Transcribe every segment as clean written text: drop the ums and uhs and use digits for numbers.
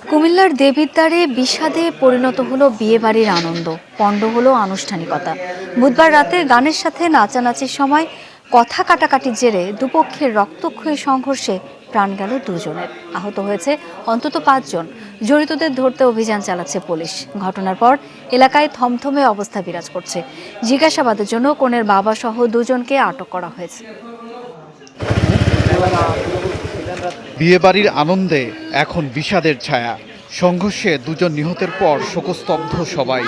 কুমিল্লার দেবিদ্বারে বিষাদে পরিণত হলো বিয়েবাড়ির আনন্দ, পণ্ড হলো আনুষ্ঠানিকতা। বুধবার রাতে গানের সাথে নাচানাচির সময় কথা কাটাকাটির জেরে দুপক্ষের রক্তক্ষয়ী সংঘর্ষে প্রাণ গেল দুজনের, আহত হয়েছে অন্তত 5 জন। জড়িতদের ধরতে অভিযান চালাচ্ছে পুলিশ। ঘটনার পর এলাকায় থমথমে অবস্থা বিরাজ করছে। জিজ্ঞাসাবাদের জন্য কনের বাবা সহ 2 জনকে আটক করা হয়েছে। বিয়েবাড়ির আনন্দে এখন বিষাদের ছায়া। সংঘর্ষে 2 জন নিহতের পর শোকস্তব্ধ সবাই।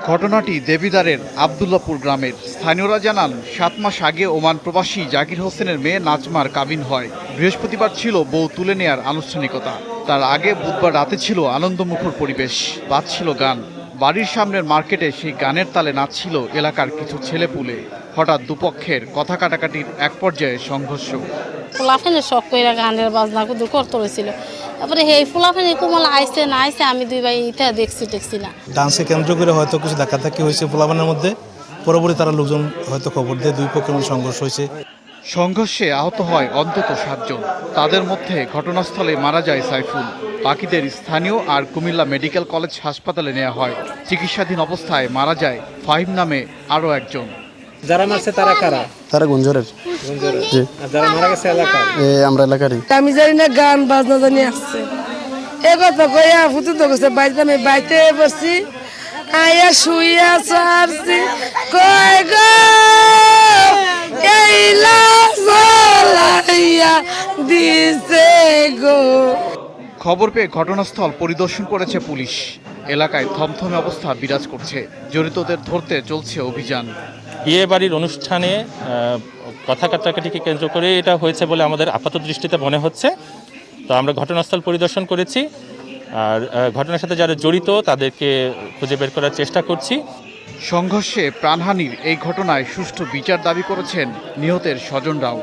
ঘটনাটি দেবিদ্বারের আবদুল্লাপুর গ্রামের। স্থানীয়রা জানান, 7 মাস আগে ওমান প্রবাসী জাকির হোসেনের মেয়ে নাজমার কাবিন হয়। বৃহস্পতিবার ছিল বউ তুলে নেয়ার আনুষ্ঠানিকতা। তার আগে বুধবার রাতে ছিল আনন্দমুখর পরিবেশ, বাজছিল গান। বাড়ির সামনের মার্কেটে সেই গানের তালে নাচছিল এলাকার কিছু ছেলেপুলে। হঠাৎ দুপক্ষের কথা কাটাকাটির এক পর্যায়ে সংঘর্ষ। ফুলাফেনে শখ করে গানের বাজনা করতে হয়েছিল। তারপরে এই ফুলাফেনে কোমল আইসে না আইসে আমি 2 ভাই ইটা দেখছি না। ডান্সকে কেন্দ্র করে হয়তো কিছু ধাক্কাধাক্কি হয়েছে ফুলাফানের মধ্যে। পরবর্তী তারা লোকজন হয়তো খবর দিয়ে 2 পক্ষের মধ্যে সংঘর্ষ হয়েছে। সংঘর্ষে আহত হয় অন্তত 7 জন। তাদের মধ্যে ঘটনাস্থলে মারা যায় সাইফুল। বাকিদের স্থানীয় আর কুমিল্লা মেডিকেল কলেজ হাসপাতালে নেওয়া হয়। চিকিৎসাধীন অবস্থায় মারা যায় ফাহিম নামে আরও একজন। যারা মারছে তারা কারা? তারা গুঞ্জরের। জি। আর যারা মারা গেছে এলাকার? আমরা এলাকারই। আমি জানি না গান বাজনা জানি আসছে এ কথা কইয়া ফুটু তো গেছে বাইতে, আমি বাইতে বসছি আয়া শুইয়া সারছি কই গো এইলা সলাইয়া দিছে গো। খবর পেয়ে ঘটনাস্থল পরিদর্শন করেছে পুলিশ। এলাকায় থমথমে অবস্থা বিরাজ করছে। জড়িতদের ধরতে চলছে অভিযান। বিয়ে বাড়ির অনুষ্ঠানে কথা কাটাকাটিকে কেন্দ্র করে এটা হয়েছে বলে আমাদের আপাত দৃষ্টিতে মনে হচ্ছে। তো আমরা ঘটনাস্থল পরিদর্শন করেছি, আর ঘটনার সাথে যারা জড়িত তাদেরকে খুঁজে বের করার চেষ্টা করছি। সংঘর্ষে প্রাণহানির এই ঘটনায় সুষ্ঠু বিচার দাবি করেছেন নিহতের স্বজনরাও।